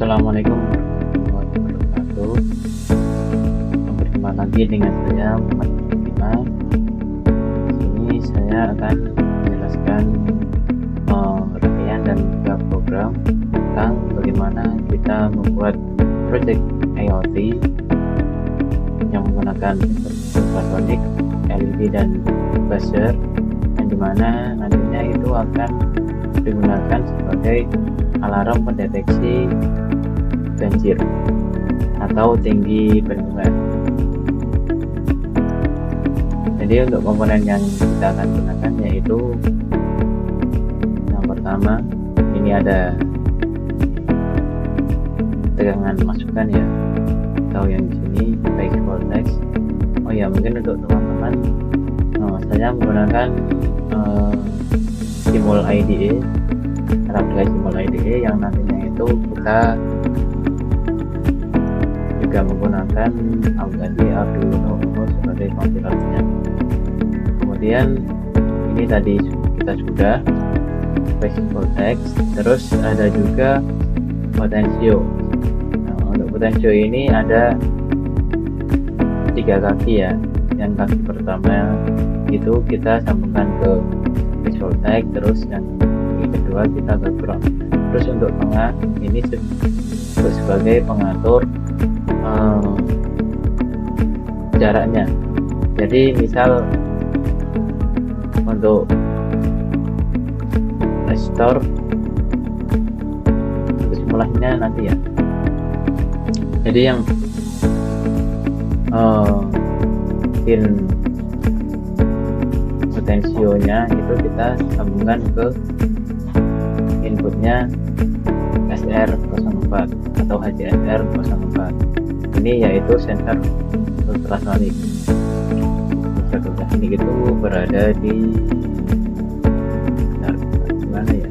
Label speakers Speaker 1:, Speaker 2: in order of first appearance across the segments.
Speaker 1: Assalamualaikum warahmatullahi wabarakatuh. Berjumpa lagi dengan saya Muhammad Bima. Di sini saya akan menjelaskan rangkaian dan juga program tentang bagaimana kita membuat project IoT yang menggunakan ultrasonic, LED dan buzzer, yang dimana nantinya itu akan digunakan sebagai alarm pendeteksi banjir atau tinggi bendungan. Jadi untuk komponen yang kita akan gunakan yaitu yang pertama, ini ada tegangan masukan ya, atau yang di sini baik voltage. Oh ya, mungkin untuk teman-teman saya menggunakan Simul IDE, aplikasi Simul IDE yang nantinya itu kita juga menggunakan aplikasi Arduino Uno sebagai kompilernya. Kemudian ini tadi kita sudah basic voltage, terus ada juga potensio. Untuk potensio ini ada 3 kaki ya. Yang kaki pertama itu kita sambungkan ke base voltage, terus yang kedua kita ke ground. Terus untuk tengah ini sebagai pengatur jaraknya. Jadi misal untuk restore simulasinya nanti ya. Jadi yang pin potensionya itu kita sambungkan ke inputnya SR04 atau HCSR04. Ini yaitu sensor ultrasonik. Sensor ultrasonik itu berada di mana ya?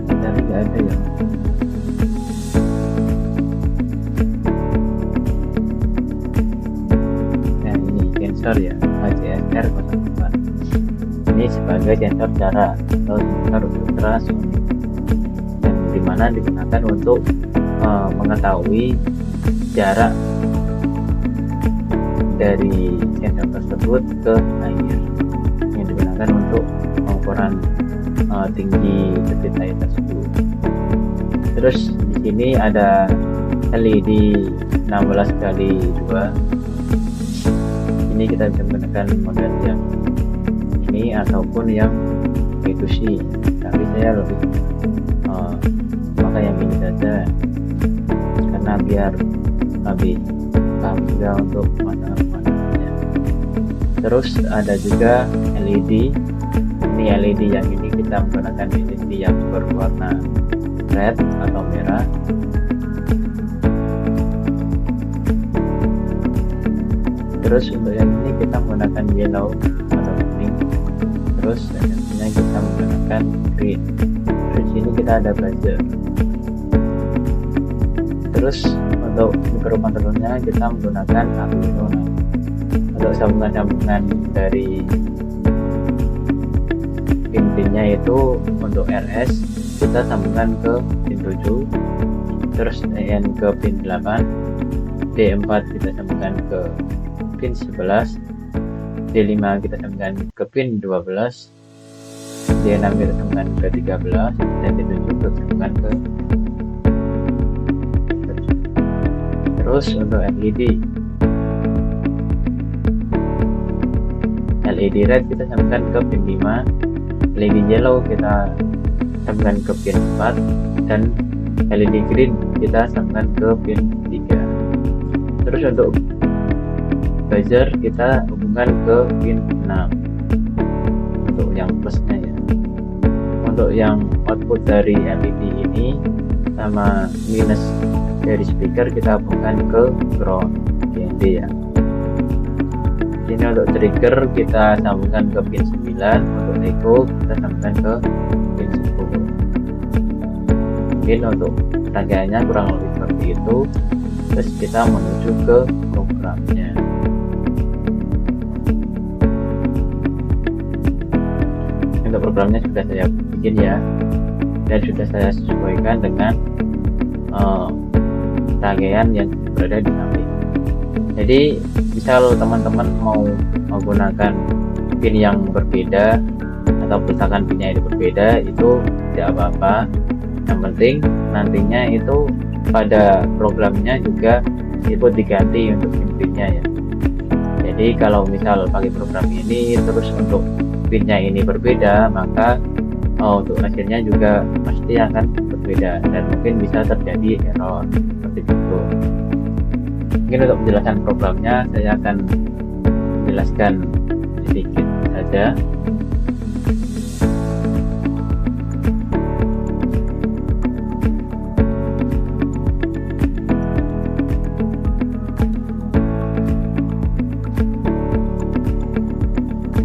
Speaker 1: Tadi nggak ada ya. Ya, HCSR04 ini sebagai sensor jarak atau sensor ultrasonik yang dimana digunakan untuk mengetahui jarak dari sensor tersebut ke air, yang digunakan untuk pengukuran tinggi debit air tersebut. Terus di sini ada LED 16x2. Ini kita bisa menggunakan model yang ini ataupun yang B2C, tapi saya lebih pakai yang ini saja karena biar lebih paham juga untuk masalah-masalahnya. Terus ada juga LED. Ini LED yang ini kita menggunakan LED yang berwarna red atau merah. Terus untuk yang ini kita menggunakan yellow atau kuning. Terus selanjutnya kita menggunakan green. Terus ini kita ada buzzer. Terus untuk microcontrollernya kita menggunakan Arduino. Untuk sambungan-sambungan dari pin-pinnya itu untuk RS kita sambungkan ke pin 7, terus EN ke pin 8, D4 kita sambungkan ke pin 11, D5 kita sambungkan ke pin 12, D6 kita sambungkan ke 13, dan D7 kita sambungkan ke 7. Terus untuk LED red kita sambungkan ke pin 5, LED yellow kita sambungkan ke pin 4, dan LED green kita sambungkan ke pin 3. Terus untuk buzzer kita hubungkan ke pin 6 untuk yang plusnya ya. Untuk yang output dari LED ini sama minus dari speaker kita hubungkan ke ground GND ya. Ini untuk trigger kita sambungkan ke pin 9, untuk echo kita sambungkan ke pin 10. Mungkin untuk rangkaiannya kurang lebih seperti itu. Terus kita menuju ke programnya. untuk programnya sudah saya bikin ya, dan sudah saya sesuaikan dengan rangkaian yang berada di samping. Jadi misal teman-teman mau menggunakan pin yang berbeda atau letakkan pinnya itu berbeda, itu tidak apa-apa. Yang penting nantinya itu pada programnya juga ikut diganti untuk pinnya ya. Jadi kalau misal pakai program ini terus untuk pinnya ini berbeda, maka untuk mesinnya juga pasti akan berbeda dan mungkin bisa terjadi error seperti itu. Mungkin untuk penjelasan programnya saya akan menjelaskan sedikit saja.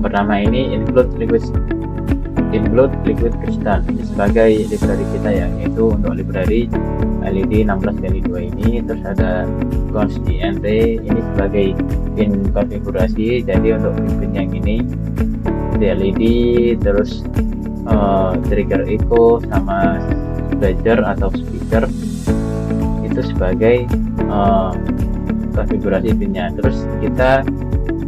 Speaker 1: Pertama ini include liquid crystal, ini sebagai library kita ya, yaitu untuk library LED 16x2 ini. Terus ada cons DNT, ini sebagai pin konfigurasi. Jadi untuk pin yang ini LED, terus trigger echo sama buzzer atau speaker itu sebagai konfigurasi pinnya. Terus kita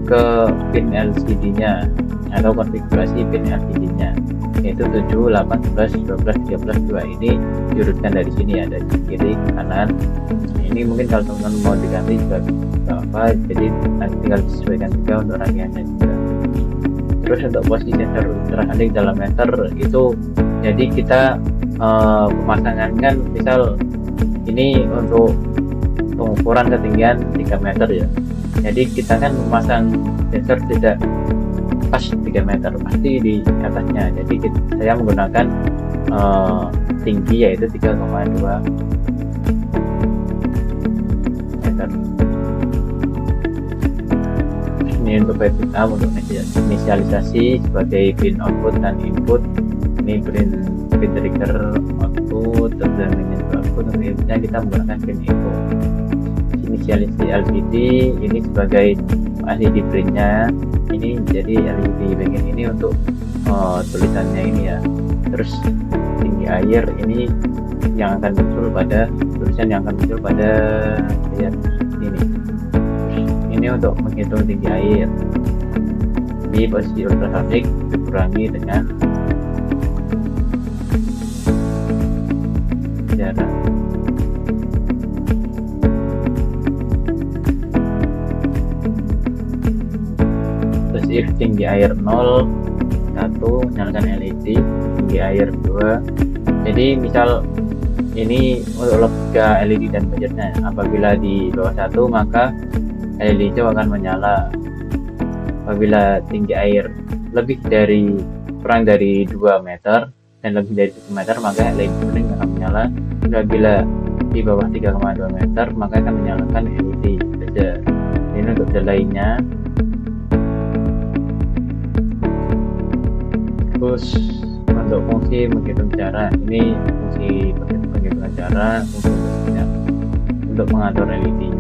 Speaker 1: ke pin LCD nya atau konfigurasi pin LCD nya, yaitu 7, 8, 11, 12, 13, 2 ini diurutkan dari sini, ada di kiri kanan. Ini mungkin kalau teman-teman mau diganti juga tidak apa, jadi nanti tinggal disesuaikan juga untuk rangkaiannya juga. Terus untuk posisi sensor ultrasonic dalam meter itu, jadi kita pemasangan kan misal ini untuk pengukuran ketinggian 3 meter ya, jadi kita kan memasang sensor tidak pas 3 meter, pasti di atasnya. Jadi saya menggunakan tinggi yaitu 3,2 meter. Ini untuk PPA untuk inisialisasi sebagai pin output dan input. Ini pin trigger output dan output. Untuk inputnya kita menggunakan pin echo. Inisialisasi LCD ini sebagai LCD printnya, ini jadi LED bagian ini untuk tulisannya ini ya. Terus tinggi air ini yang akan muncul pada tulisan yang akan muncul pada ya, ini. Ini untuk menghitung tinggi air di posisi ultrasonic dikurangi dengan jarak. If tinggi air 0, 1 nyalakan LED, tinggi air 2. Jadi misal ini untuk logika LED dan buzzernya, apabila di bawah 1 maka LED hijau akan menyala. Apabila tinggi air lebih dari kurang dari 2 meter dan lebih dari 1 meter maka LED kuning akan menyala. Apabila di bawah 3,2 meter maka akan menyalakan LED buzzer. Ini untuk delaynya. Terus untuk fungsi menghitung jarak, ini fungsi penghitungan jarak, untuk mengatur LED.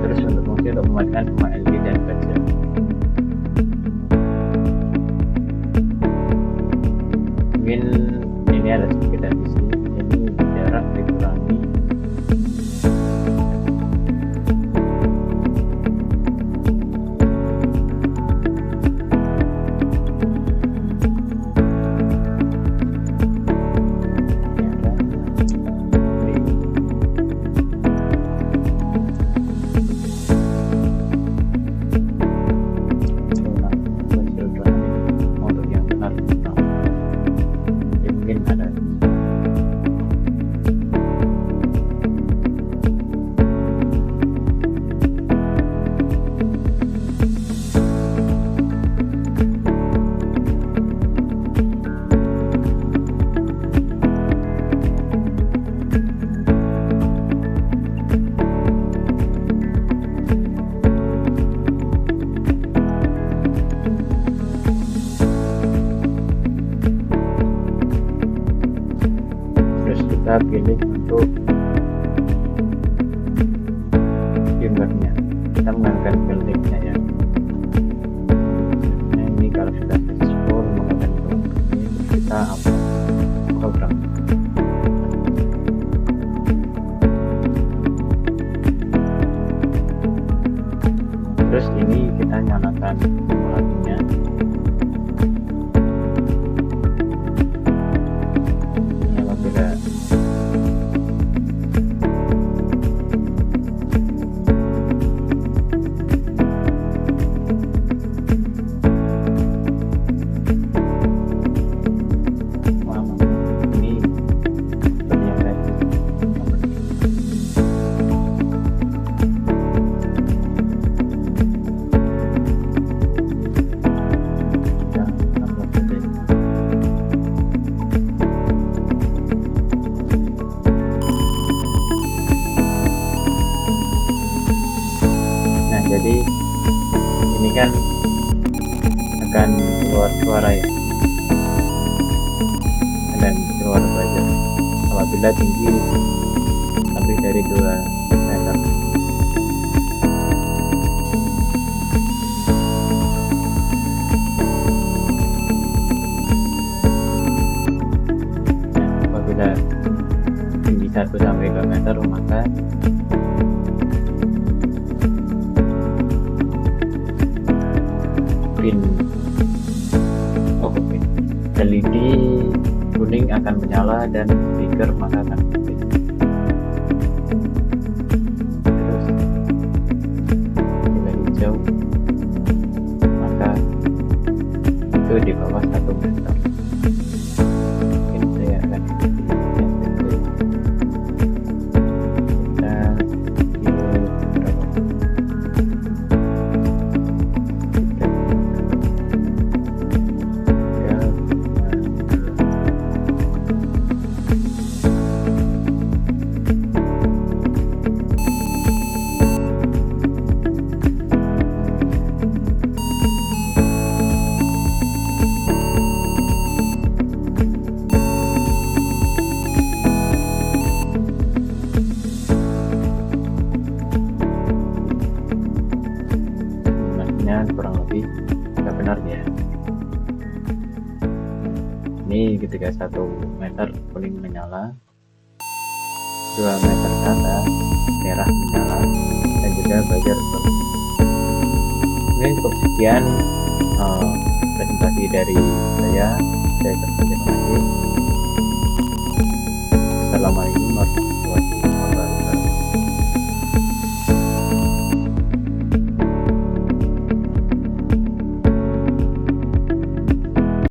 Speaker 1: Terus untuk fungsi untuk mematikan semua LED dan buzzer. Mungkin ini ada sedikit di sini. Ini jarak dikurangi. kita pilih untuk firmware-nya, kita menggunakan building-nya ya. Nah, ini kalau sudah sesuai melakukan simulasinya. Ini apabila ini seperti yang tadi kita upload saja. Nah, jadi ini kan akan keluar suara ya, dan keluar buzzer apabila tinggi lebih dari 2 meter. Nah, apabila tinggi 1 sampai 2 meter, maka pin LED kuning akan menyala dan speaker maka akan mati. Terus jika hijau maka itu di bawah 1 meter. Mungkin saya akan kurang lebih tidak benar ya. Ini ketika 1 meter kuning menyala, 2 meter ke atas merah menyala, dan juga buzzer berbunyi. Mungkin cukup sekian presentasi dari saya. Terima kasih.